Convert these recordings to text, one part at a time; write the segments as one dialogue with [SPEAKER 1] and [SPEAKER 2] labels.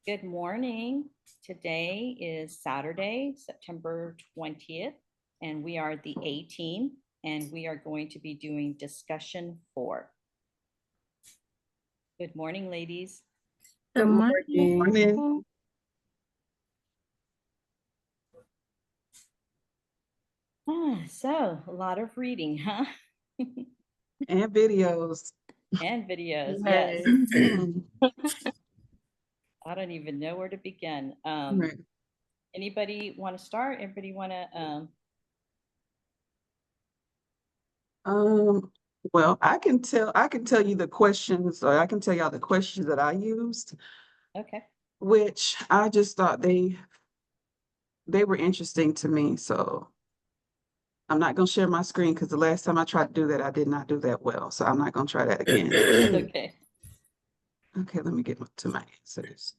[SPEAKER 1] Good morning. Today is Saturday, September 20th, and we are the A team, and we are going to be doing discussion 4. Good morning, ladies.
[SPEAKER 2] Good morning.
[SPEAKER 3] Morning.
[SPEAKER 1] So a lot of reading, huh?
[SPEAKER 3] And videos.
[SPEAKER 1] And videos,
[SPEAKER 2] Yes.
[SPEAKER 1] yes. I don't even know where to begin.
[SPEAKER 3] Right.
[SPEAKER 1] Anybody want to start? Everybody want to?
[SPEAKER 3] Well, I can tell you the questions, or I can tell y'all the questions that I used,
[SPEAKER 1] Okay.
[SPEAKER 3] which I just thought they were interesting to me. So I'm not gonna share my screen because the last time I tried to do that, I did not do that well. So I'm not gonna try that again.
[SPEAKER 1] Okay.
[SPEAKER 3] Okay, let me get to my answers.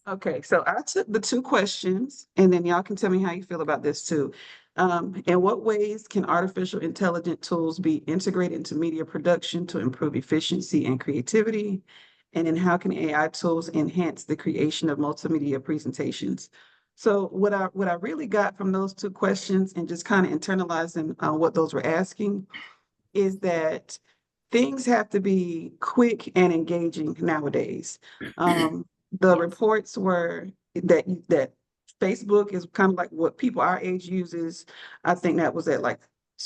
[SPEAKER 3] Okay, so I took the 2 questions, and then y'all can tell me how you feel about this too. In what ways can artificial intelligent tools be integrated into media production to improve efficiency and creativity? And then how can AI tools enhance the creation of multimedia presentations? So what I really got from those 2 questions and just kind of internalizing what those were asking is that things have to be quick and engaging nowadays. The reports were that Facebook is kind of like what people our age uses. I think that was at like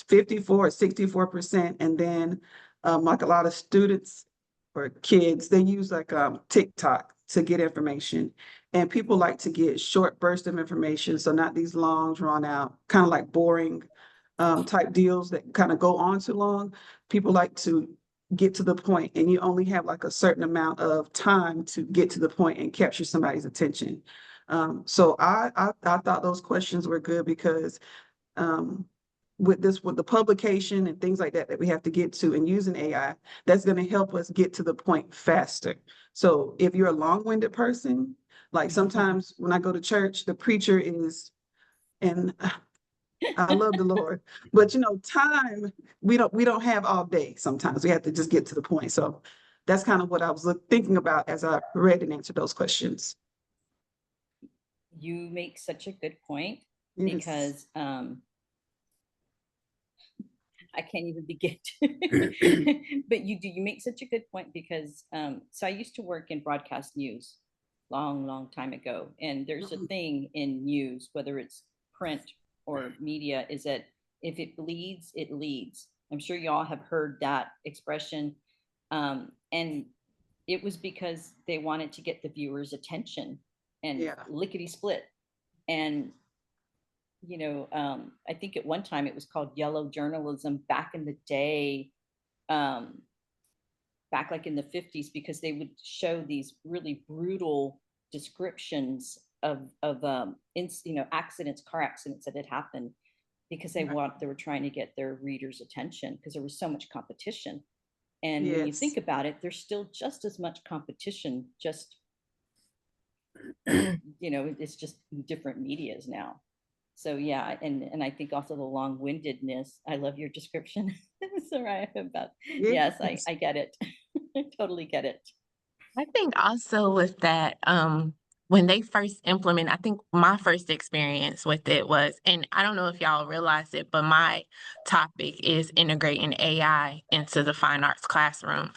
[SPEAKER 3] 54 or 64%. And then like a lot of students or kids, they use like TikTok to get information. And people like to get short bursts of information. So not these long, drawn out, kind of like boring type deals that kind of go on too long. People like to get to the point, and you only have like a certain amount of time to get to the point and capture somebody's attention. So I thought those questions were good because with the publication and things like that that we have to get to and using AI, that's going to help us get to the point faster. So if you're a long-winded person, like sometimes when I go to church, the preacher is, and I love the Lord, but time we don't have all day. Sometimes we have to just get to the point. So that's kind of what I was thinking about as I read and answered those questions.
[SPEAKER 1] You make such a good point
[SPEAKER 3] Yes.
[SPEAKER 1] because I can't even begin to, but you make such a good point because so I used to work in broadcast news long time ago, and there's a thing in news, whether it's print or media, is that if it bleeds, it leads. I'm sure y'all have heard that expression. And it was because they wanted to get the viewers' attention and
[SPEAKER 3] Yeah.
[SPEAKER 1] lickety split. And I think at one time it was called yellow journalism back in the day, um, back like in the 50s, because they would show these really brutal descriptions of accidents, car accidents that had happened, because they were trying to get their readers' attention because there was so much competition. And when you
[SPEAKER 3] Yes.
[SPEAKER 1] think about it, there's still just as much competition, just it's just different medias now. So yeah, and I think also the long-windedness. I love your description, Soraya, about yes, I get it. I totally get it.
[SPEAKER 2] I think also with that, when they first implement, I think my first experience with it was, and I don't know if y'all realize it, but my topic is integrating AI into the fine arts classroom,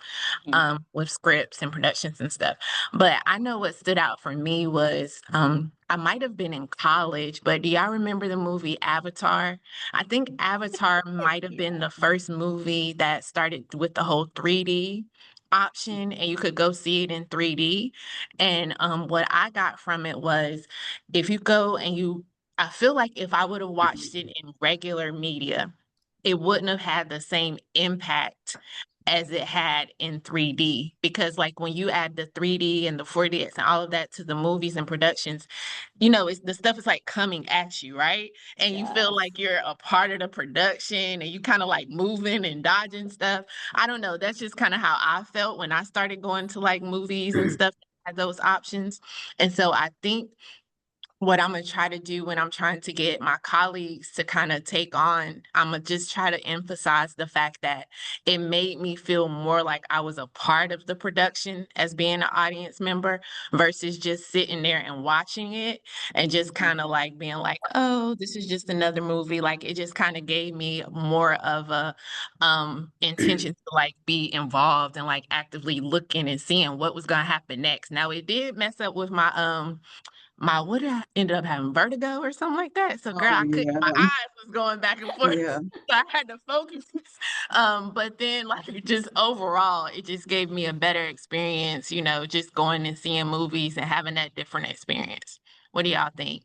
[SPEAKER 2] with scripts and productions and stuff. But I know what stood out for me was, I might have been in college, but do y'all remember the movie Avatar? I think Avatar might have been the first movie that started with the whole 3D option, and you could go see it in 3D. And what I got from it was, if you go and I feel like if I would have watched it in regular media, it wouldn't have had the same impact as it had in 3D, because like when you add the 3D and the 4DX and all of that to the movies and productions, it's the stuff is like coming at you, right? And you feel like you're a part of the production and you kind of like moving and dodging stuff. I don't know. That's just kind of how I felt when I started going to like movies and stuff that had those options. And so I think what I'm gonna try to do when I'm trying to get my colleagues to kind of take on, I'm gonna just try to emphasize the fact that it made me feel more like I was a part of the production as being an audience member versus just sitting there and watching it and just kind of like being like, oh, this is just another movie. Like it just kind of gave me more of a intention to like be involved and like actively looking and seeing what was gonna happen next. Now it did mess up with my what did I ended up having vertigo or something like that. So girl,
[SPEAKER 3] Oh,
[SPEAKER 2] I couldn't, my
[SPEAKER 3] yeah.
[SPEAKER 2] eyes was going back and forth.
[SPEAKER 3] Yeah.
[SPEAKER 2] So I had to focus. But then like it just overall, it just gave me a better experience, you know, just going and seeing movies and having that different experience. What do y'all think?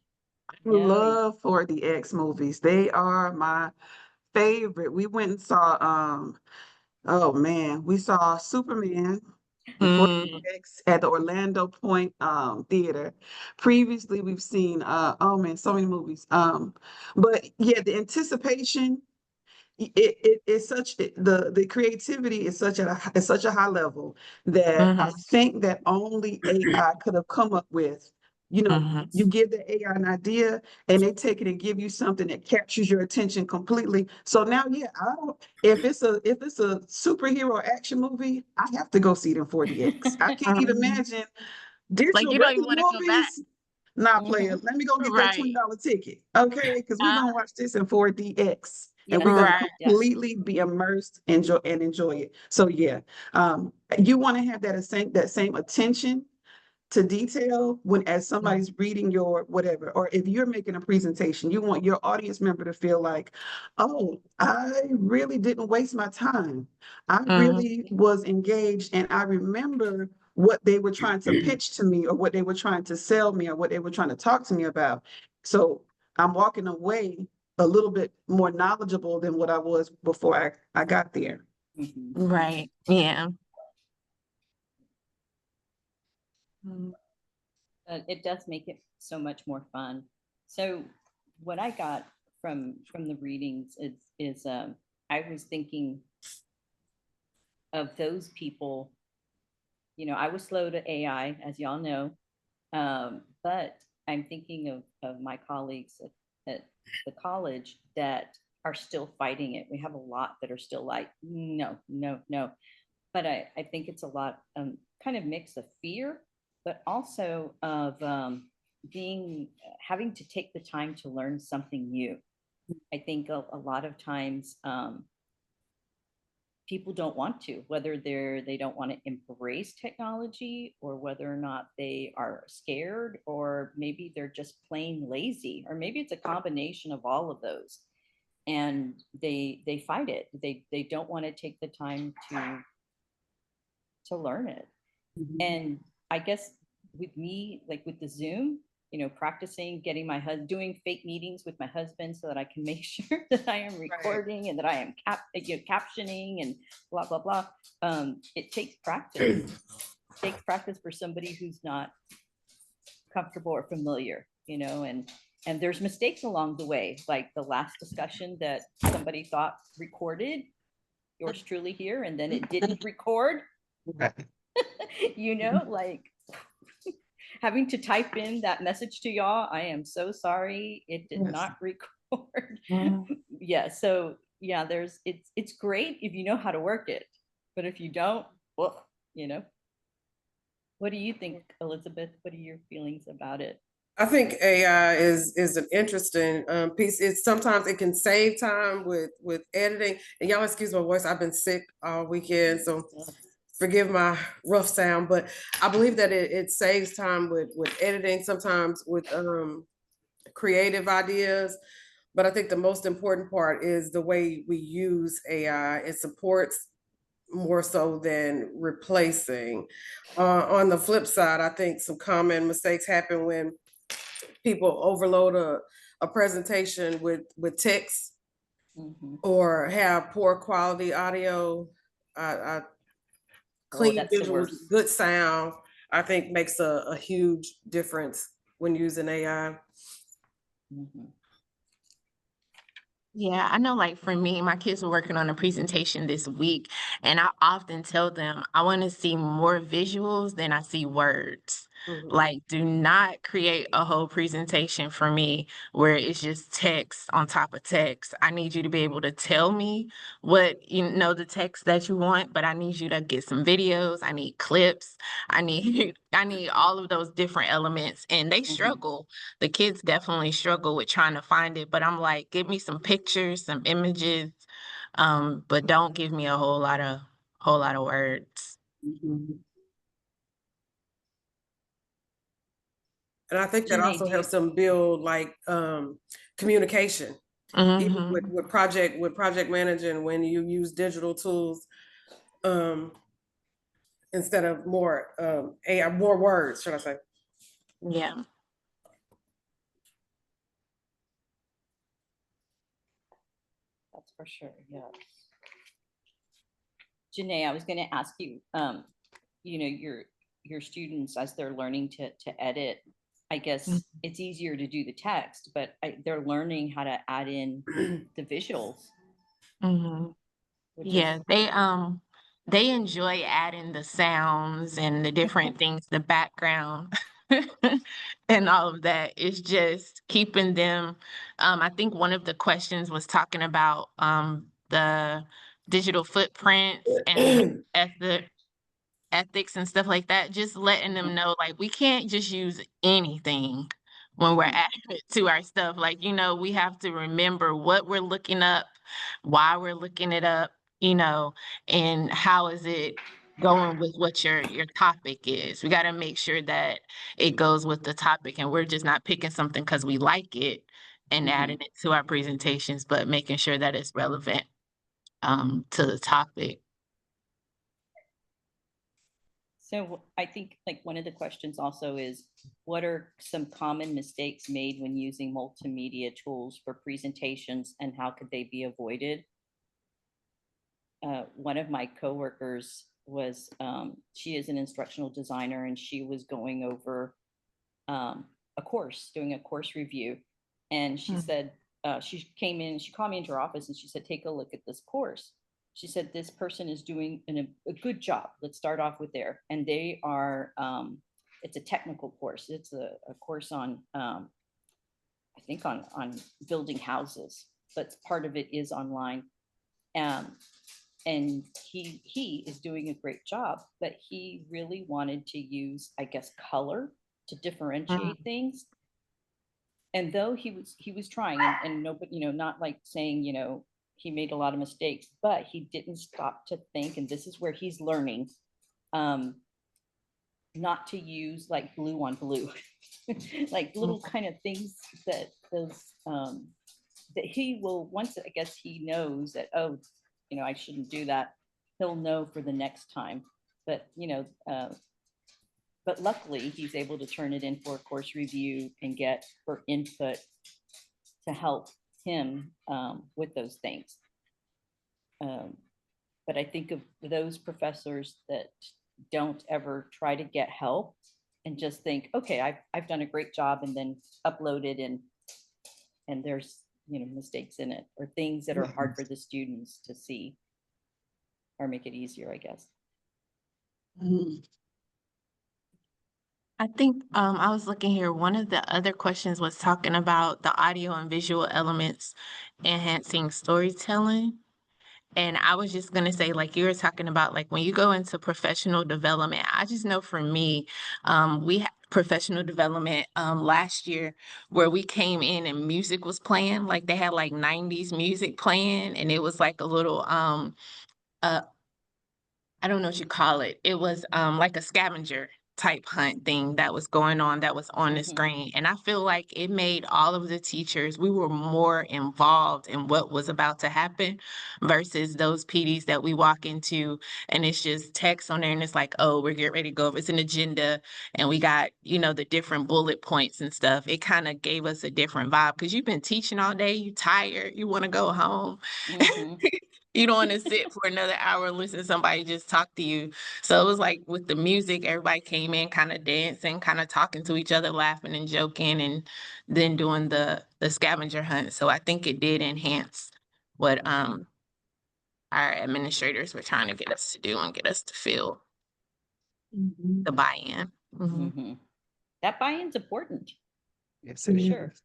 [SPEAKER 1] No,
[SPEAKER 3] Love 4DX movies. They are my favorite. We went and saw oh man, we saw Superman in
[SPEAKER 2] Mm,
[SPEAKER 3] 4DX at the Orlando Point theater. Previously we've seen oh man, so many movies. But yeah, the anticipation it's such the creativity is such at such a high level that I
[SPEAKER 2] mhm,
[SPEAKER 3] think that only AI could have come up with. You know,
[SPEAKER 2] mhm,
[SPEAKER 3] you give the AI an idea and they take it and give you something that captures your attention completely. So now, yeah, I don't if it's a superhero action movie, I have to go see it in 4DX. I can't even
[SPEAKER 2] mhm.
[SPEAKER 3] imagine
[SPEAKER 2] Like
[SPEAKER 3] digital
[SPEAKER 2] you don't even
[SPEAKER 3] regular
[SPEAKER 2] want to go back.
[SPEAKER 3] movies. Not player.
[SPEAKER 1] Mhm.
[SPEAKER 3] Let me go get that
[SPEAKER 2] Right.
[SPEAKER 3] $20 ticket. Okay, because we're
[SPEAKER 2] Uh,
[SPEAKER 3] gonna watch this in 4DX and
[SPEAKER 1] Yeah,
[SPEAKER 3] we're gonna
[SPEAKER 2] right.
[SPEAKER 1] yeah.
[SPEAKER 3] completely be immersed and enjoy it. So yeah, you want to have that same attention to detail when as somebody's reading your whatever, or if you're making a presentation, you want your audience member to feel like, oh, I really didn't waste my time. I
[SPEAKER 2] Mhm.
[SPEAKER 3] really was engaged and I remember what they were trying to pitch to me or what they were trying to sell me or what they were trying to talk to me about. So I'm walking away a little bit more knowledgeable than what I was before I got there.
[SPEAKER 1] Mhm.
[SPEAKER 2] Right. Yeah. Mm,
[SPEAKER 1] It does make it so much more fun. So what I got from the readings is I was thinking of those people. You know, I was slow to AI, as y'all know, but I'm thinking of my colleagues at the college that are still fighting it. We have a lot that are still like, no, no, no. But I think it's a lot kind of mix of fear, but also of being having to take the time to learn something new. I think a lot of times people don't want to, whether they don't want to embrace technology or whether or not they are scared or maybe they're just plain lazy or maybe it's a combination of all of those and they fight it. They don't want to take the time to learn it.
[SPEAKER 3] Mhm.
[SPEAKER 1] And I guess with me, like with the Zoom, you know, practicing getting my husband doing fake meetings with my husband so that I can make sure that I am
[SPEAKER 3] Right.
[SPEAKER 1] recording and that I am captioning and blah blah blah. It takes practice. It takes practice for somebody who's not comfortable or familiar, you know, and there's mistakes along the way, like the last discussion that somebody thought recorded yours truly here and then it didn't record,
[SPEAKER 3] Right.
[SPEAKER 1] you know, like having to type in that message to y'all. I am so sorry. It did
[SPEAKER 3] Yes.
[SPEAKER 1] not record.
[SPEAKER 2] mhm.
[SPEAKER 1] Yeah. So yeah, it's great if you know how to work it. But if you don't, well, you know. What do you think, Elizabeth? What are your feelings about it?
[SPEAKER 4] I think AI is an interesting piece. It's sometimes it can save time with editing. And y'all excuse my voice. I've been sick all weekend, so forgive my rough sound. But I believe that it saves time with editing, sometimes with creative ideas. But I think the most important part is the way we use AI. It supports more so than replacing. On the flip side, I think some common mistakes happen when people overload a presentation with text
[SPEAKER 1] Mhm.
[SPEAKER 4] or have poor quality audio. I
[SPEAKER 1] Oh,
[SPEAKER 4] clean
[SPEAKER 1] that's the
[SPEAKER 4] visuals,
[SPEAKER 1] worst.
[SPEAKER 4] good sound, I think makes a huge difference when using AI.
[SPEAKER 1] Mhm.
[SPEAKER 2] Yeah, I know like for me, my kids are working on a presentation this week, and I often tell them I want to see more visuals than I see words.
[SPEAKER 4] Mhm.
[SPEAKER 2] Like, do not create a whole presentation for me where it's just text on top of text. I need you to be able to tell me what, the text that you want, but I need you to get some videos. I need clips. I need I need all of those different elements. And they struggle. The kids definitely struggle with trying to find it, but I'm like, give me some pictures, some images, but don't give me a whole lot of words.
[SPEAKER 3] Mhm.
[SPEAKER 4] And I think that
[SPEAKER 1] Janae,
[SPEAKER 4] also
[SPEAKER 1] do
[SPEAKER 4] helps them build like communication. Even
[SPEAKER 2] Mhm.
[SPEAKER 4] with project managing, when you use digital tools instead of more AI, more words, should I say?
[SPEAKER 2] Yeah.
[SPEAKER 1] That's for sure, yes. Janae, I was gonna ask you, your students, as they're learning to edit, I guess it's easier to do the text, but they're learning how to add in the visuals,
[SPEAKER 2] Mhm.
[SPEAKER 1] which
[SPEAKER 2] Yeah,
[SPEAKER 1] is,
[SPEAKER 2] they enjoy adding the sounds and the different things, the background and all of that. It's just keeping them. I think one of the questions was talking about the digital footprints and ethics and stuff like that, just letting them know, like, we can't just use anything when we're adding it to our stuff. Like, we have to remember what we're looking up, why we're looking it up, and how is it going with what your topic is. We got to make sure that it goes with the topic, and we're just not picking something because we like it and adding it to our presentations, but making sure that it's relevant to the topic.
[SPEAKER 1] so I think like one of the questions also is, what are some common mistakes made when using multimedia tools for presentations, and how could they be avoided? One of my coworkers was, she is an instructional designer, and she was going over a course, doing a course review. And she said, she came in, she called me into her office and she said, take a look at this course. She said, this person is doing a good job. Let's start off with there. And they are, it's a technical course. It's a course on, I think on building houses, but part of it is online. Um, and he is doing a great job, but he really wanted to use, I guess, color to differentiate things. And though he was trying, and nobody, not like saying, he made a lot of mistakes, but he didn't stop to think, and this is where he's learning, um, not to use like blue on blue, like little kind of things that those that he will, once I guess he knows that, oh, I shouldn't do that, he'll know for the next time. But but luckily he's able to turn it in for a course review and get her input to help him with those things. But I think of those professors that don't ever try to get help and just think, okay, I've done a great job, and then upload it, and there's mistakes in it, or things that are hard for the students to see, or make it easier, I guess.
[SPEAKER 3] Mhm.
[SPEAKER 2] I think I was looking here. One of the other questions was talking about the audio and visual elements enhancing storytelling. And I was just gonna say, like you were talking about, like when you go into professional development, I just know for me, we had professional development last year where we came in and music was playing, like they had like 90s music playing, and it was like a little uh I don't know what you call it. It was like a scavenger type hunt thing that was going on, that was on the screen. And I feel like it made all of the teachers, we were more involved in what was about to happen versus those PDs that we walk into and it's just text on there and it's like, oh, we're getting ready to go over. It's an agenda and we got, the different bullet points and stuff. It kind of gave us a different vibe because you've been teaching all day, you tired, you want to go home. You don't want to sit for another hour and listen to somebody just talk to you. So it was like with the music, everybody came in kind of dancing, kind of talking to each other, laughing and joking, and then doing the scavenger hunt. So I think it did enhance what our administrators were trying to get us to do and get us to feel
[SPEAKER 3] Mhm.
[SPEAKER 2] the buy-in. Mhm.
[SPEAKER 1] that buy-in's important,
[SPEAKER 3] Yes,
[SPEAKER 1] for
[SPEAKER 3] it
[SPEAKER 1] sure.
[SPEAKER 3] is.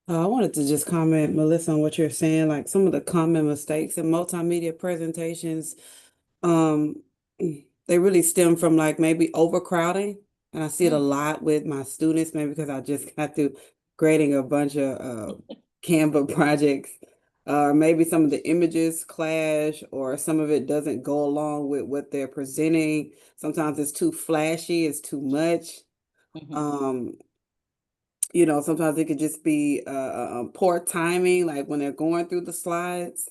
[SPEAKER 5] I wanted to just comment, Melissa, on what you're saying, like some of the common mistakes in multimedia presentations. Um, they really stem from like maybe overcrowding. And I see it a lot with my students, maybe because I just got through grading a bunch of Canva projects. Maybe some of the images clash or some of it doesn't go along with what they're presenting. Sometimes it's too flashy, it's too much.
[SPEAKER 1] Mhm.
[SPEAKER 5] Sometimes it could just be poor timing, like when they're going through the slides.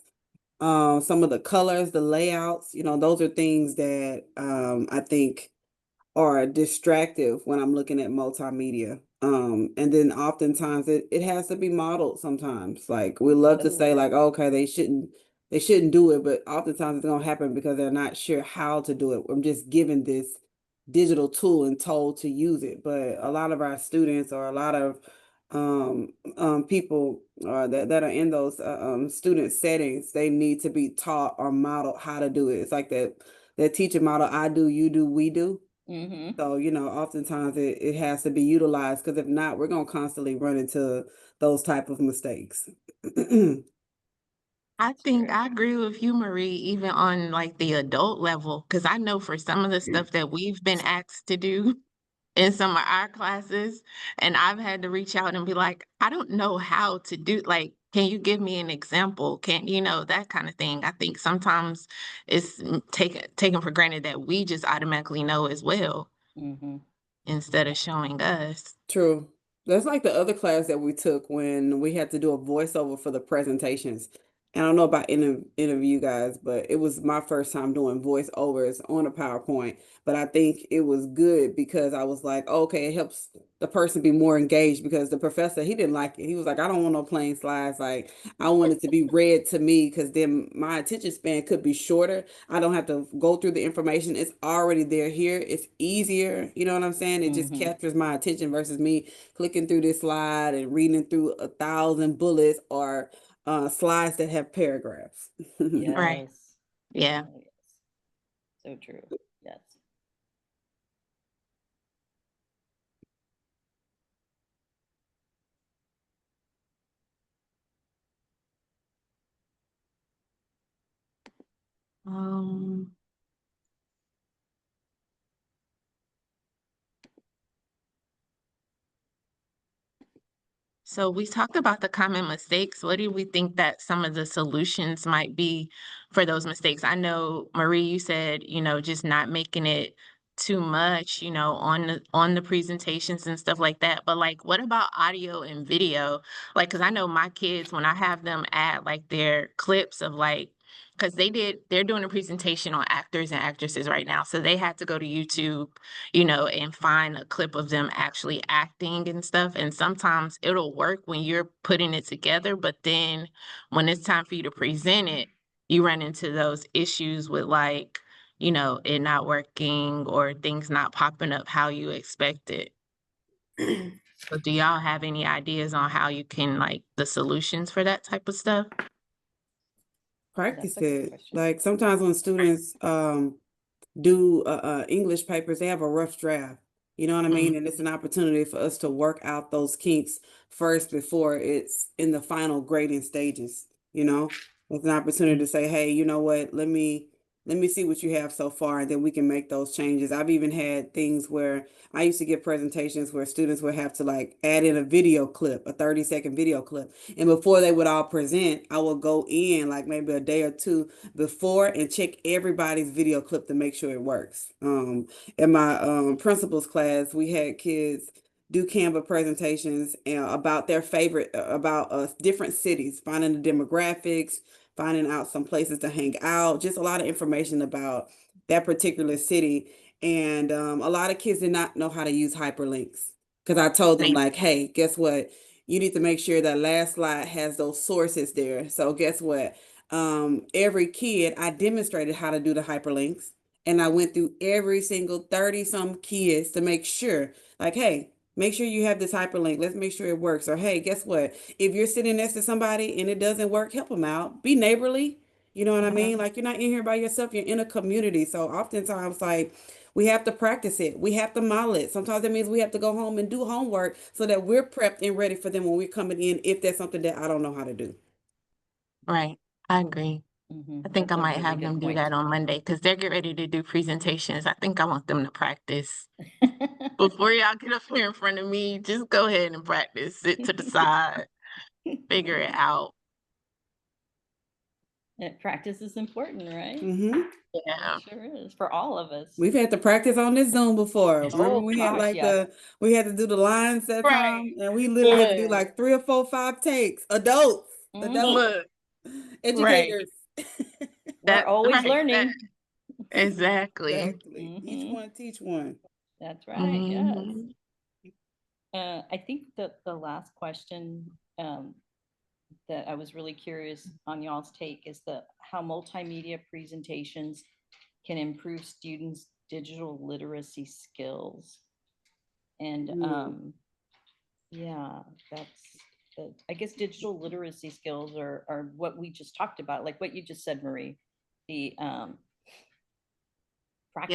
[SPEAKER 5] Some of the colors, the layouts, those are things that I think are distractive when I'm looking at multimedia. And then oftentimes it has to be modeled sometimes. Like we love to say
[SPEAKER 1] Oh.
[SPEAKER 5] like, okay, they shouldn't do it, but oftentimes it's gonna happen because they're not sure how to do it. I'm just given this digital tool and told to use it. But a lot of our students or a lot of people that are in those student settings, they need to be taught or modeled how to do it. It's like that teacher model, I do, you do, we do.
[SPEAKER 1] Mhm.
[SPEAKER 5] So, oftentimes it has to be utilized because if not, we're going to constantly run into those type of mistakes.
[SPEAKER 2] I think
[SPEAKER 1] True.
[SPEAKER 2] I agree with you, Marie, even on like the adult level, because I know for some of the stuff that we've been asked to do in some of our classes, and I've had to reach out and be like, I don't know how to do, like, can you give me an example? That kind of thing. I think sometimes it's taken for granted that we just automatically know as well
[SPEAKER 1] Mhm.
[SPEAKER 2] instead of showing us.
[SPEAKER 5] True. That's like the other class that we took when we had to do a voiceover for the presentations. And I don't know about interview guys, but it was my first time doing voiceovers on a PowerPoint. But I think it was good because I was like, okay, it helps the person be more engaged because the professor, he didn't like it. He was like, I don't want no plain slides. Like I want it to be read to me because then my attention span could be shorter. I don't have to go through the information. It's already there here. It's easier. You know what I'm saying? It just
[SPEAKER 1] Mhm.
[SPEAKER 5] captures my attention versus me clicking through this slide and reading through 1,000 bullets or slides that have paragraphs.
[SPEAKER 2] Right.
[SPEAKER 1] Yes.
[SPEAKER 2] Yeah.
[SPEAKER 1] Oh, yes. So true. Yes.
[SPEAKER 2] Um, So we talked about the common mistakes. What do we think that some of the solutions might be for those mistakes? I know, Marie, you said, just not making it too much, on the presentations and stuff like that. But like, what about audio and video? Like, because I know my kids, when I have them add like their clips of like, because they're doing a presentation on actors and actresses right now. So they had to go to YouTube, and find a clip of them actually acting and stuff. And sometimes it'll work when you're putting it together, but then when it's time for you to present it, you run into those issues with like, it not working or things not popping up how you expect it. So do y'all have any ideas on how you can like the solutions for that type of stuff?
[SPEAKER 5] Practice
[SPEAKER 1] That's a good
[SPEAKER 5] it.
[SPEAKER 1] question.
[SPEAKER 5] Like sometimes when students do English papers, they have a rough draft. You know what I mean? And it's an opportunity for us to work out those kinks first before it's in the final grading stages. It's an opportunity to say, hey, you know what? Let me see what you have so far, and then we can make those changes. I've even had things where I used to give presentations where students would have to like add in a video clip, a 30-second video clip. And before they would all present, I would go in like maybe a day or two before and check everybody's video clip to make sure it works. In my principals class, we had kids do Canva presentations about their favorite, about different cities, finding the demographics, finding out some places to hang out, just a lot of information about that particular city. And a lot of kids did not know how to use hyperlinks because I told them like, hey, guess what? You need to make sure that last slide has those sources there. So guess what? Every kid, I demonstrated how to do the hyperlinks. And I went through every single 30 some kids to make sure, like, hey, make sure you have this hyperlink. Let's make sure it works. Or, hey, guess what? If you're sitting next to somebody and it doesn't work, help them out. Be neighborly. You know what I mean? Like, you're not in here by yourself, you're in a community. So, oftentimes, like, We have to practice it. We have to model it. Sometimes that means we have to go home and do homework so that we're prepped and ready for them when we're coming in, if that's something that I don't know how to do.
[SPEAKER 2] Right. I agree. I think
[SPEAKER 1] That's
[SPEAKER 2] I
[SPEAKER 1] a
[SPEAKER 2] might
[SPEAKER 1] really
[SPEAKER 2] have
[SPEAKER 1] good
[SPEAKER 2] them do
[SPEAKER 1] point.
[SPEAKER 2] that on Monday because they're getting ready to do presentations. I think I want them to practice. Before y'all get up here in front of me, just go ahead and practice. Sit to the side, figure it out.
[SPEAKER 1] Practice is important, right?
[SPEAKER 5] Mm-hmm.
[SPEAKER 2] Yeah.
[SPEAKER 1] It sure is for all of us.
[SPEAKER 5] We've had to practice on this Zoom before. Remember
[SPEAKER 1] Oh,
[SPEAKER 5] we had
[SPEAKER 1] gosh,
[SPEAKER 5] like
[SPEAKER 1] yes.
[SPEAKER 5] we had to do the lines that
[SPEAKER 2] Right.
[SPEAKER 5] time, and we literally had to do
[SPEAKER 2] Look,
[SPEAKER 5] like 3 or 4, 5 takes. Adults,
[SPEAKER 2] look,
[SPEAKER 5] educators.
[SPEAKER 1] We're
[SPEAKER 2] that
[SPEAKER 1] always
[SPEAKER 2] right,
[SPEAKER 1] learning.
[SPEAKER 2] exactly.
[SPEAKER 5] Exactly. Each one teach one.
[SPEAKER 1] That's right. Yes.
[SPEAKER 2] Mhm.
[SPEAKER 1] I think that the last question that I was really curious on y'all's take is how multimedia presentations can improve students' digital literacy skills. And yeah, I guess digital literacy skills are what we just talked about, like what you just said, Marie. The
[SPEAKER 2] Yeah,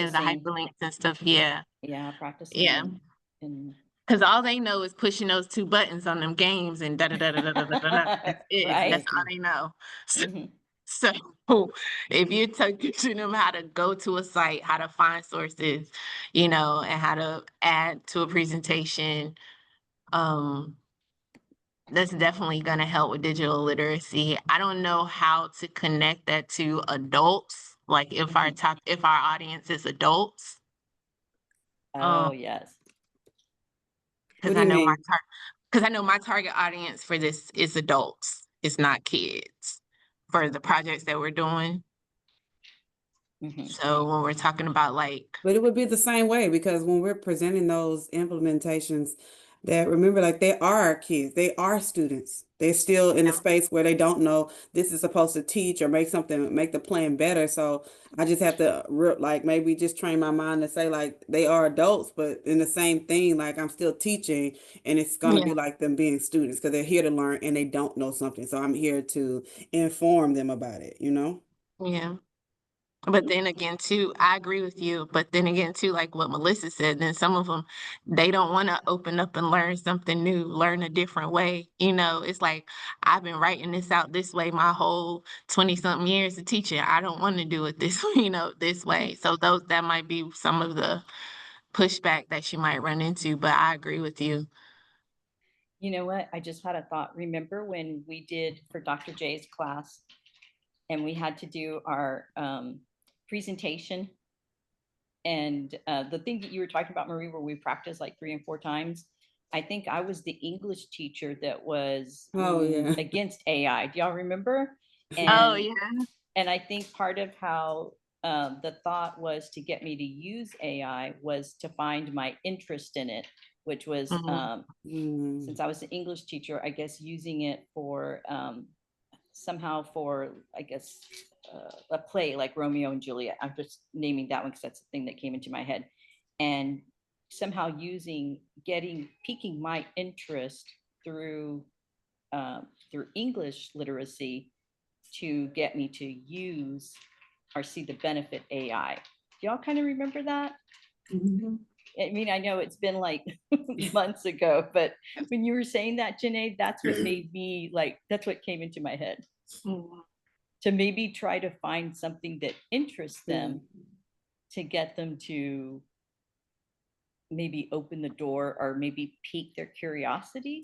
[SPEAKER 2] the
[SPEAKER 1] practicing,
[SPEAKER 2] hyperlinks and stuff. Yeah.
[SPEAKER 1] practicing
[SPEAKER 2] Yeah.
[SPEAKER 1] and
[SPEAKER 2] Because all they know is pushing those 2 buttons on them games and da da da da da da da da. Da. That's it.
[SPEAKER 1] right.
[SPEAKER 2] That's all they know. So,
[SPEAKER 1] Mhm.
[SPEAKER 2] so if you teaching them how to go to a site, how to find sources, and how to add to a presentation, that's definitely going to help with digital literacy. I don't know how to connect that to adults, like if our audience is adults.
[SPEAKER 1] Oh, yes.
[SPEAKER 5] What
[SPEAKER 2] Because
[SPEAKER 5] do you mean?
[SPEAKER 2] I know my target audience for this is adults. It's not kids for the projects that we're doing.
[SPEAKER 1] Mhm.
[SPEAKER 2] So when we're talking about like,
[SPEAKER 5] But it would be the same way, because when we're presenting those implementations, that remember, like, they are our kids, they are students. They're still in a space where they don't know this is supposed to teach or make the plan better. So I just have to like maybe just train my mind to say like they are adults, but in the same thing, like I'm still teaching, and it's gonna be like them being students because they're here to learn and they don't know something. So I'm here to inform them about it,
[SPEAKER 2] yeah. But then again, too, I agree with you. But then again, too, like what Melissa said, then some of them, they don't want to open up and learn something new, learn a different way. It's like, I've been writing this out this way my whole 20-something years of teaching. I don't want to do it this, this way. So that might be some of the pushback that you might run into. But I agree with you.
[SPEAKER 1] You know what? I just had a thought. Remember when we did for Dr. J's class and we had to do our presentation? And the thing that you were talking about, Marie, where we practiced like 3 and 4 times, I think I was the English teacher that was against AI. Do y'all remember?
[SPEAKER 2] Oh,
[SPEAKER 1] And
[SPEAKER 2] yeah.
[SPEAKER 1] and I think part of how the thought was to get me to use AI was to find my interest in it, which was since I was an English teacher, I guess using it for somehow for, I guess, a play like Romeo and Juliet. I'm just naming that one because that's the thing that came into my head. And somehow piquing my interest through English literacy to get me to use or see the benefit AI. Do y'all kind of remember that? I mean, I know it's been like months ago, but when you were saying that, Janae, that's what made me that's what came into my head. To maybe try to find something that interests them to get them to maybe open the door or maybe pique their curiosity.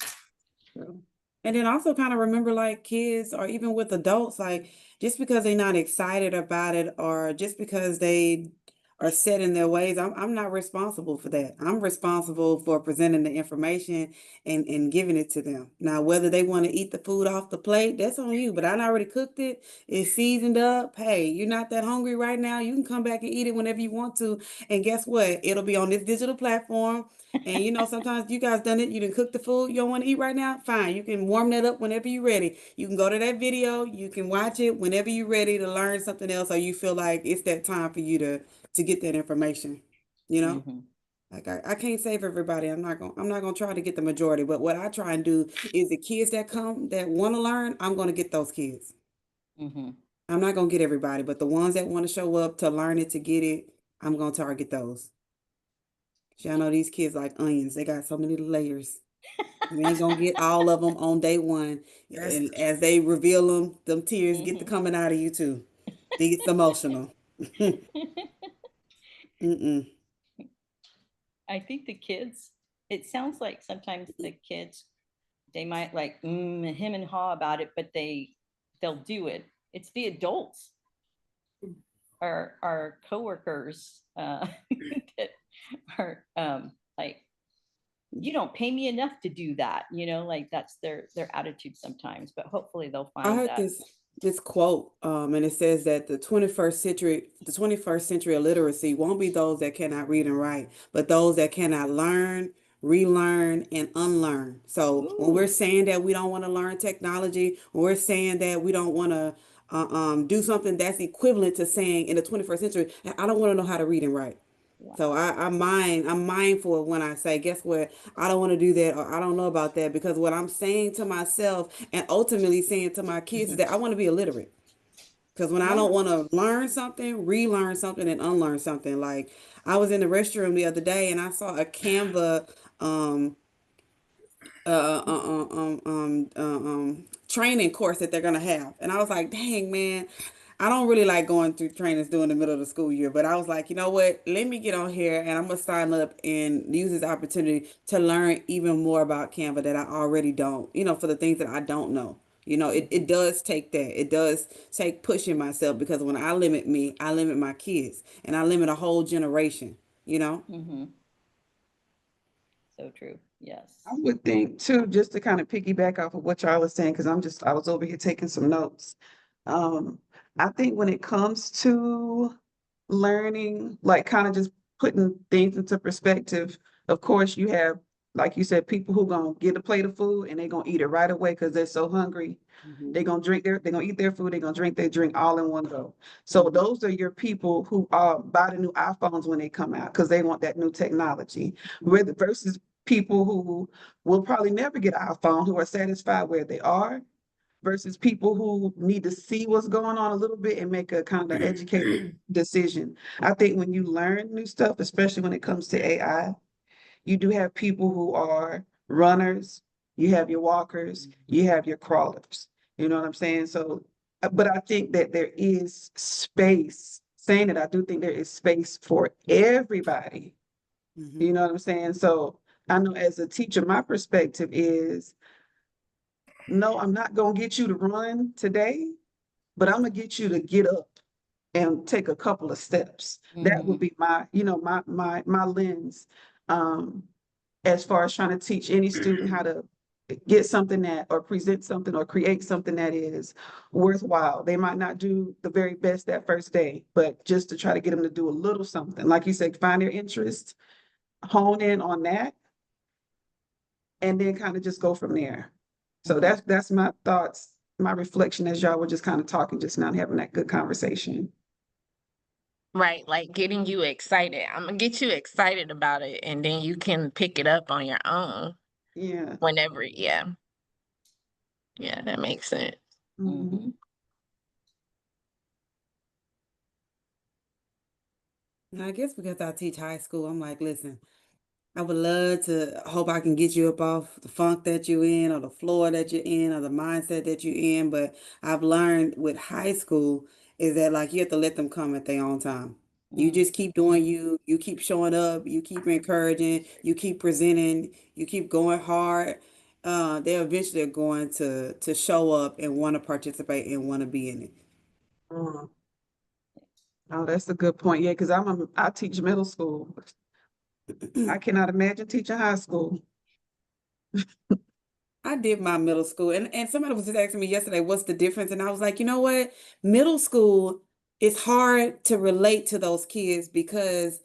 [SPEAKER 5] And then also kind of remember, like, kids or even with adults, like, just because they're not excited about it or just because they are set in their ways, I'm not responsible for that. I'm responsible for presenting the information and giving it to them. Now, whether they want to eat the food off the plate, that's on you. But I already cooked it. It's seasoned up. Hey, you're not that hungry right now. You can come back and eat it whenever you want to. And guess what? It'll be on this digital platform. And sometimes you guys done it. You didn't cook the food you don't want to eat right now. Fine, you can warm that up whenever you're ready. You can go to that video. You can watch it whenever you're ready to learn something else, or you feel like it's that time for you to get that information. Like I can't save everybody. I'm not gonna try to get the majority. But what I try and do is the kids that come that want to learn, I'm gonna get those kids. I'm not gonna get everybody, but the ones that want to show up to learn it, to get it, I'm gonna target those. Y'all know these kids like onions. They got so many layers. You ain't gonna get all of them on day one.
[SPEAKER 4] That's
[SPEAKER 5] And as they reveal them tears get to
[SPEAKER 1] Mhm.
[SPEAKER 5] coming out of you too. They get emotional. Mm-mm.
[SPEAKER 1] I think the kids, it sounds like sometimes the kids, they might like him and haw about it, but they'll do it. It's the adults, our coworkers, that are like, you don't pay me enough to do that, like that's their attitude sometimes, but hopefully they'll
[SPEAKER 5] I
[SPEAKER 1] find
[SPEAKER 5] heard
[SPEAKER 1] that.
[SPEAKER 5] this quote, and it says that the 21st century illiteracy won't be those that cannot read and write, but those that cannot learn, relearn, and unlearn. So when we're
[SPEAKER 1] Ooh.
[SPEAKER 5] saying that we don't want to learn technology, when we're saying that we don't want to do something that's equivalent to saying in the 21st century, I don't want to know how to read and write. So
[SPEAKER 1] Wow.
[SPEAKER 5] I'm mindful of when I say, guess what? I don't want to do that, or I don't know about that, because what I'm saying to myself and ultimately saying to my kids is that I want to be illiterate. Because when I
[SPEAKER 1] Yeah.
[SPEAKER 5] don't want to learn something, relearn something, and unlearn something. Like I was in the restroom the other day and I saw a Canva um training course that they're gonna have. And I was like, dang man, I don't really like going through trainings during the middle of the school year, but I was like, you know what? Let me get on here and I'm gonna sign up and use this opportunity to learn even more about Canva that I already don't, for the things that I don't know. It does take that. It does take pushing myself, because when I limit me, I limit my kids and I limit a whole generation, you know?
[SPEAKER 1] Mm-hmm. So true. Yes.
[SPEAKER 3] I would think too, just to kind of piggyback off of what y'all are saying, because I was over here taking some notes. Um, I think when it comes to learning, like kind of just putting things into perspective, of course, you have, like you said, people who gonna get a plate of food and they're gonna eat it right away because they're so hungry. They're gonna they're gonna eat their food, they're gonna drink their drink all in one go. So
[SPEAKER 1] Mhm.
[SPEAKER 3] those are your people who buy the new iPhones when they come out because they want that new technology. Versus people who will probably never get an iPhone, who are satisfied where they are, versus people who need to see what's going on a little bit and make a kind of educated decision. I think when you learn new stuff, especially when it comes to AI, you do have people who are runners, you have your walkers, you have your crawlers. You know what I'm saying? So, but I think that there is space, saying that I do think there is space for everybody.
[SPEAKER 5] Mm-hmm.
[SPEAKER 3] You know what I'm saying? So I know as a teacher, my perspective is no, I'm not gonna get you to run today, but I'm gonna get you to get up and take a couple of steps. That would
[SPEAKER 1] Mhm.
[SPEAKER 3] be my, my lens. Um, as far as trying to teach any student how to get something that or present something or create something that is worthwhile. They might not do the very best that first day, but just to try to get them to do a little something. Like you said, find their interest, hone in on that, and then kind of just go from there. So
[SPEAKER 1] Mhm.
[SPEAKER 3] that's my thoughts, my reflection as y'all were just kind of talking just now and having that good conversation.
[SPEAKER 2] Right, like getting you excited. I'm gonna get you excited about it, and then you can pick it up on your own
[SPEAKER 3] Yeah.
[SPEAKER 2] whenever. Yeah, yeah, that makes sense.
[SPEAKER 3] Mhm.
[SPEAKER 1] Mhm.
[SPEAKER 5] And I guess because I teach high school, I'm like, listen, I would love to hope I can get you up off the funk that you're in, or the floor that you're in, or the mindset that you're in. But I've learned with high school is that like you have to let them come at their own time. You
[SPEAKER 1] Mm.
[SPEAKER 5] just keep doing you keep showing up, you keep encouraging, you keep presenting, you keep going hard. They're eventually going to show up and want to participate and want to be in
[SPEAKER 3] Mm. Oh, that's a good point. Yeah, because I teach middle school. I
[SPEAKER 5] it.
[SPEAKER 3] cannot imagine teaching high school.
[SPEAKER 5] I did my middle school, and somebody was just asking me yesterday, what's the difference? And I was like, you know what? Middle school, it's hard to relate to those kids because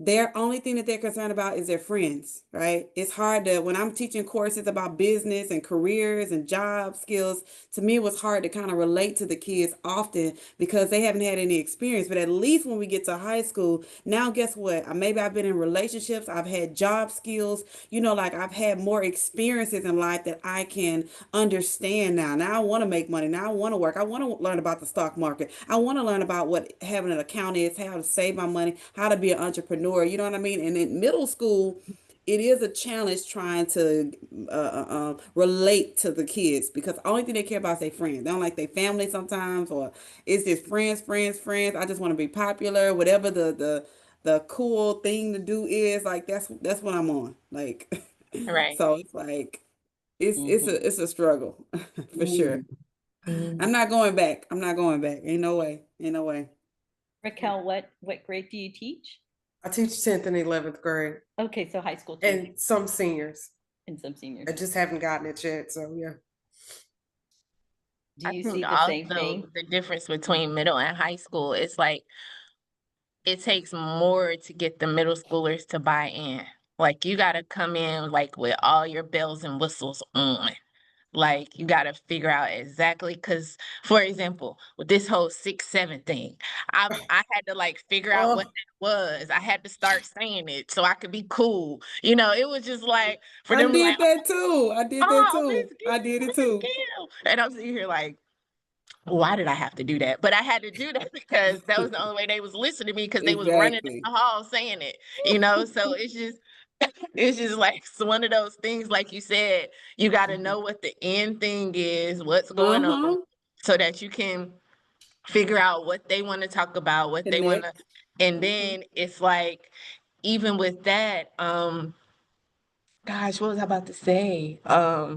[SPEAKER 5] their only thing that they're concerned about is their friends, right? It's hard to, when I'm teaching courses about business and careers and job skills, to me, it was hard to kind of relate to the kids often because they haven't had any experience. But at least when we get to high school, now guess what? Maybe I've been in relationships, I've had job skills, like I've had more experiences in life that I can understand now. Now I want to make money. Now I want to work. I want to learn about the stock market. I want to learn about what having an account is, how to save my money, how to be an entrepreneur. You know what I mean? And in middle school, it is a challenge trying to relate to the kids because the only thing they care about is their friends. They don't like their family sometimes, or it's just friends, friends, friends. I just want to be popular, whatever the cool thing to do is. Like that's what I'm on. Like,
[SPEAKER 2] Right.
[SPEAKER 5] so it's like it's a struggle for sure.
[SPEAKER 2] Mhm.
[SPEAKER 5] I'm not going back. I'm not going back. Ain't no way. Ain't no way.
[SPEAKER 1] Raquel, what grade do you teach?
[SPEAKER 4] I teach 10th and 11th grade
[SPEAKER 1] Okay, so high school too,
[SPEAKER 4] and some seniors.
[SPEAKER 1] and some seniors.
[SPEAKER 4] I just haven't gotten it yet. So yeah.
[SPEAKER 1] Do
[SPEAKER 2] I
[SPEAKER 1] you
[SPEAKER 2] think
[SPEAKER 1] see the same
[SPEAKER 2] also
[SPEAKER 1] thing?
[SPEAKER 2] the difference between middle and high school is like it takes more to get the middle schoolers to buy in. Like you got to come in like with all your bells and whistles on. Like you got to figure out exactly because, for example, with this whole 6-7 thing, I had to like figure out what
[SPEAKER 4] Oh,
[SPEAKER 2] that was. I had to start saying it so I could be cool. It was just like for
[SPEAKER 5] I
[SPEAKER 2] them to be like,
[SPEAKER 5] did that too. I did that
[SPEAKER 2] oh,
[SPEAKER 5] too.
[SPEAKER 2] Miss
[SPEAKER 5] I did
[SPEAKER 2] Gill,
[SPEAKER 5] it
[SPEAKER 2] Miss
[SPEAKER 5] too.
[SPEAKER 2] Gill, and I'm sitting here like, why did I have to do that? But I had to do that because that was the only way they was listening to me because they was running
[SPEAKER 5] Exactly.
[SPEAKER 2] down the hall saying it. So it's just like it's one of those things, like you said, you got to know what the end thing is, what's going on,
[SPEAKER 5] Uh-huh.
[SPEAKER 2] so that you can figure out what they want to talk about, what they want to,
[SPEAKER 5] Connect.
[SPEAKER 2] and then it's like, even with that, gosh, what was I about to say? I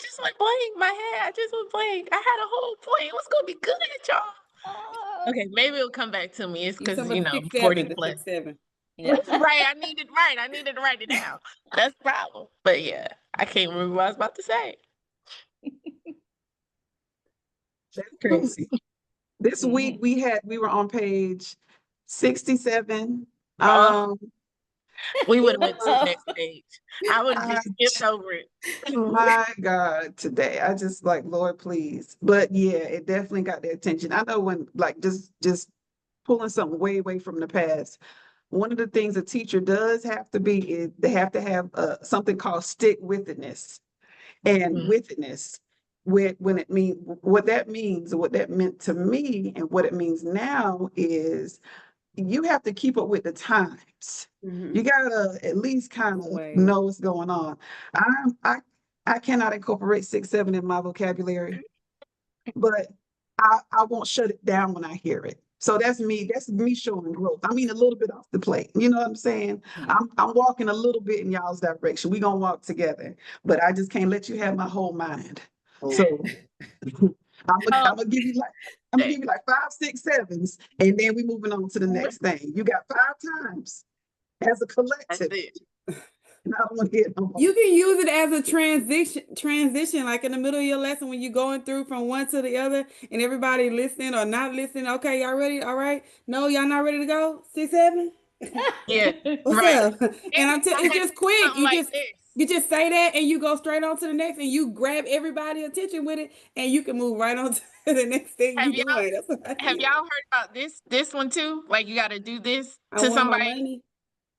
[SPEAKER 2] just went blank. My head, I just went blank. I had a whole point. It was gonna be good, y'all. Okay, maybe it'll come back to me. It's
[SPEAKER 5] You
[SPEAKER 2] because
[SPEAKER 5] talking about
[SPEAKER 2] I'm
[SPEAKER 5] 6-7,
[SPEAKER 2] 40
[SPEAKER 5] the
[SPEAKER 2] plus.
[SPEAKER 5] 6-7.
[SPEAKER 1] Yeah.
[SPEAKER 2] Right, I needed to write it down. That's the problem. But yeah, I can't remember what I was about to say.
[SPEAKER 3] That's crazy. This week
[SPEAKER 1] Mhm.
[SPEAKER 3] we were on page 67.
[SPEAKER 2] Oh,
[SPEAKER 3] Um,
[SPEAKER 2] we would have went to the next page. I would have
[SPEAKER 3] I,
[SPEAKER 2] just skipped over it.
[SPEAKER 3] my God, today I just like, Lord, please. But yeah, it definitely got their attention. I know when like just pulling something way from the past. One of the things a teacher does have to be is they have to have something called stick withedness. And
[SPEAKER 2] Mm,
[SPEAKER 3] withedness, when it means what that means, what that meant to me, and what it means now is you have to keep up with the times. You gotta at least kind of
[SPEAKER 5] Way.
[SPEAKER 3] know what's going on. I I I cannot incorporate 6-7 in my vocabulary, but I won't shut it down when I hear it. So that's me. That's me showing growth. I mean, a little bit off the plate. You know what I'm saying? I'm walking a little bit in y'all's direction. We're gonna walk together, but I just can't let you have my whole mind. So
[SPEAKER 2] Oh,
[SPEAKER 3] I'm gonna give you like 5, 6, 7s, and then we moving on to the next thing. You got 5 times as a
[SPEAKER 2] that's
[SPEAKER 3] collective,
[SPEAKER 2] it.
[SPEAKER 3] and I don't want to hear no more.
[SPEAKER 5] You can use it as a transition, like in the middle of your lesson when you're going through from one to the other and everybody listening or not listening. Okay, y'all ready? All right. No, y'all not ready to go? 6-7?
[SPEAKER 2] Yeah,
[SPEAKER 5] What's
[SPEAKER 2] right.
[SPEAKER 5] up? And
[SPEAKER 2] I
[SPEAKER 5] it's
[SPEAKER 2] had to
[SPEAKER 5] just
[SPEAKER 2] do
[SPEAKER 5] quick.
[SPEAKER 2] something like this.
[SPEAKER 5] You just say that and you go straight on to the next and you grab everybody attention with it and you can move right on to the next thing
[SPEAKER 2] Have
[SPEAKER 5] you
[SPEAKER 2] y'all
[SPEAKER 5] doing. That's what I
[SPEAKER 2] have
[SPEAKER 5] did.
[SPEAKER 2] y'all heard about this one too? Like you got to do this
[SPEAKER 5] I
[SPEAKER 2] to
[SPEAKER 5] want my
[SPEAKER 2] somebody.
[SPEAKER 5] money.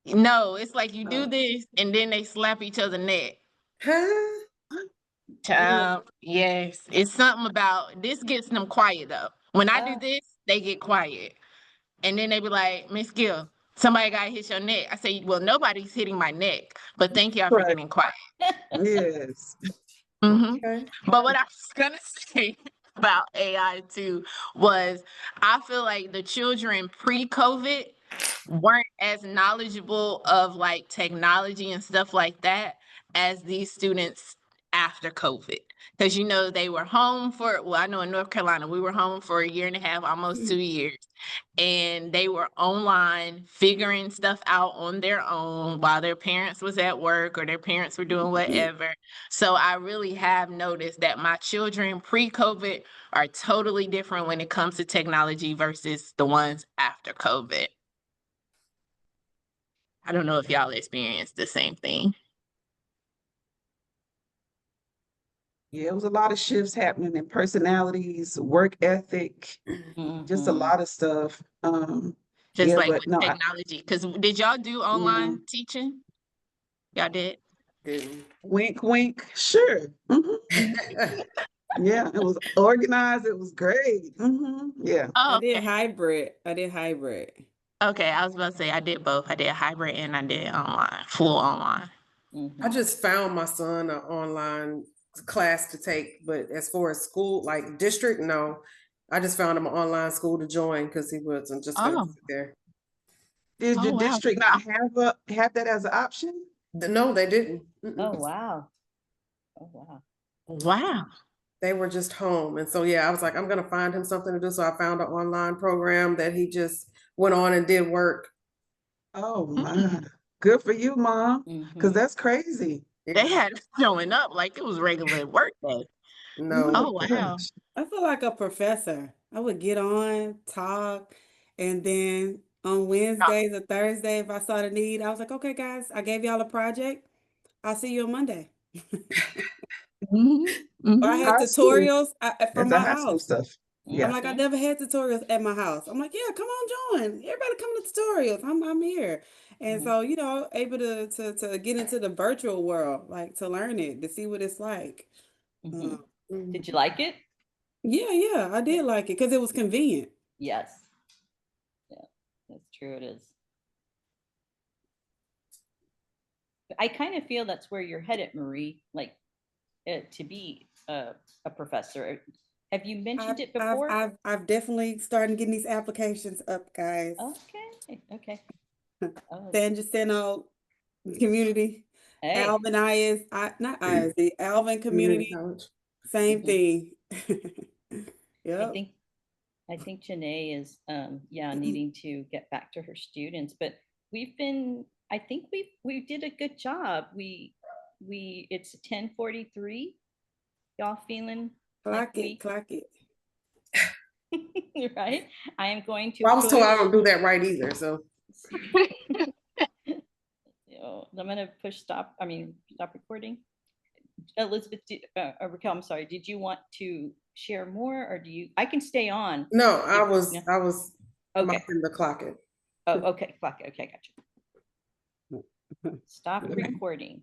[SPEAKER 2] No, it's like you do
[SPEAKER 5] Oh.
[SPEAKER 2] this and then they slap each other neck.
[SPEAKER 4] huh?
[SPEAKER 2] Child, yes. It's something about this gets them quiet though. When I do
[SPEAKER 1] Ah.
[SPEAKER 2] this, they get quiet. And then they be like, Miss Gill, somebody got to hit your neck. I say, well, nobody's hitting my neck, but thank y'all for
[SPEAKER 3] Right.
[SPEAKER 2] getting quiet.
[SPEAKER 3] Yes.
[SPEAKER 2] Hmm.
[SPEAKER 4] Okay.
[SPEAKER 2] But what I was gonna say about AI too was I feel like the children pre-COVID weren't as knowledgeable of like technology and stuff like that as these students after COVID. Because they were home I know in North Carolina, we were home for a year and a half, almost 2 years. And they were online figuring stuff out on their own while their parents was at work or their parents were doing whatever. So I really have noticed that my children pre-COVID are totally different when it comes to technology versus the ones after COVID. I don't know if y'all experienced the same thing.
[SPEAKER 3] Yeah, it was a lot of shifts happening in personalities, work ethic, just a
[SPEAKER 1] Mhm.
[SPEAKER 3] lot of stuff.
[SPEAKER 2] Just
[SPEAKER 3] Yeah,
[SPEAKER 2] like
[SPEAKER 3] but
[SPEAKER 2] with
[SPEAKER 3] no,
[SPEAKER 2] technology. Because did y'all do
[SPEAKER 3] yeah,
[SPEAKER 2] online teaching? Y'all did?
[SPEAKER 4] Didn't.
[SPEAKER 3] wink, wink, sure. Yeah, it was organized. It was great. Yeah.
[SPEAKER 2] Oh,
[SPEAKER 5] I did
[SPEAKER 2] okay.
[SPEAKER 5] hybrid. I did hybrid.
[SPEAKER 2] Okay, I was about to say I did both. I did hybrid and I did online, full online.
[SPEAKER 4] I
[SPEAKER 1] Mhm.
[SPEAKER 4] just found my son an online class to take, but as far as school, like district, no. I just found him an online school to join because he wasn't just gonna
[SPEAKER 2] Oh,
[SPEAKER 4] sit there.
[SPEAKER 3] Did
[SPEAKER 2] oh
[SPEAKER 3] your
[SPEAKER 2] wow.
[SPEAKER 3] district not have that as an option?
[SPEAKER 4] No, they didn't.
[SPEAKER 1] Oh, wow. Oh, wow.
[SPEAKER 2] Wow.
[SPEAKER 4] They were just home. And so, yeah, I was like, I'm gonna find him something to do. So I found an online program that he just went on and did work.
[SPEAKER 3] Oh my,
[SPEAKER 2] Mm.
[SPEAKER 3] good for you, mom. Because
[SPEAKER 1] Mhm.
[SPEAKER 3] that's crazy.
[SPEAKER 2] They
[SPEAKER 4] Yeah.
[SPEAKER 2] had it showing up like it was regular work day.
[SPEAKER 3] Oh
[SPEAKER 4] No.
[SPEAKER 3] my
[SPEAKER 2] Oh wow.
[SPEAKER 3] gosh.
[SPEAKER 5] I feel like a professor. I would get on, talk, and then on Wednesdays or Thursday, if I saw the need, I was like, okay, guys, I gave y'all a project. I'll see you on Monday.
[SPEAKER 2] Mhm,
[SPEAKER 5] Or I
[SPEAKER 2] mhm.
[SPEAKER 5] had
[SPEAKER 3] High school.
[SPEAKER 5] tutorials from
[SPEAKER 3] That's the
[SPEAKER 5] my
[SPEAKER 3] high school
[SPEAKER 5] house.
[SPEAKER 3] stuff.
[SPEAKER 5] I'm
[SPEAKER 3] Yeah.
[SPEAKER 5] like, I
[SPEAKER 1] Mhm.
[SPEAKER 5] never had tutorials at my house. I'm like, yeah, come on, join. Everybody come to tutorials. I'm here. And
[SPEAKER 1] Mhm.
[SPEAKER 5] so, able to get into the virtual world, like to learn it, to see what it's like.
[SPEAKER 1] Mhm.
[SPEAKER 4] Mhm.
[SPEAKER 1] Did you like it?
[SPEAKER 5] Yeah, I did like it because it was convenient.
[SPEAKER 1] Yes. Yeah, that's true. It is. I kind of feel that's where you're headed, Marie, like to be a professor. Have you mentioned it before?
[SPEAKER 5] I've definitely started getting these applications up, guys.
[SPEAKER 1] Okay. Okay. Oh,
[SPEAKER 5] San Jacinto community,
[SPEAKER 1] hey.
[SPEAKER 5] Alvin not ISD, Alvin
[SPEAKER 4] Community
[SPEAKER 5] community,
[SPEAKER 4] college.
[SPEAKER 5] same
[SPEAKER 1] Mhm.
[SPEAKER 5] thing.
[SPEAKER 1] I
[SPEAKER 5] Yep.
[SPEAKER 1] think I think Janae is yeah, needing to get back to her students, but I think we did a good job. It's 10:43. Y'all feeling like
[SPEAKER 5] Clock it.
[SPEAKER 1] right? I am going to
[SPEAKER 4] Well, I was told I
[SPEAKER 1] push.
[SPEAKER 4] don't do that right either. So
[SPEAKER 1] I'm gonna push stop. I mean, stop recording. Elizabeth, Raquel, I'm sorry. Did you want to share more, or do you? I can stay on.
[SPEAKER 4] no,
[SPEAKER 1] If, no.
[SPEAKER 4] I was
[SPEAKER 1] Okay.
[SPEAKER 4] marking the clock it.
[SPEAKER 1] Oh, okay. Fuck. Okay, gotcha. Stop
[SPEAKER 3] Okay.
[SPEAKER 1] recording.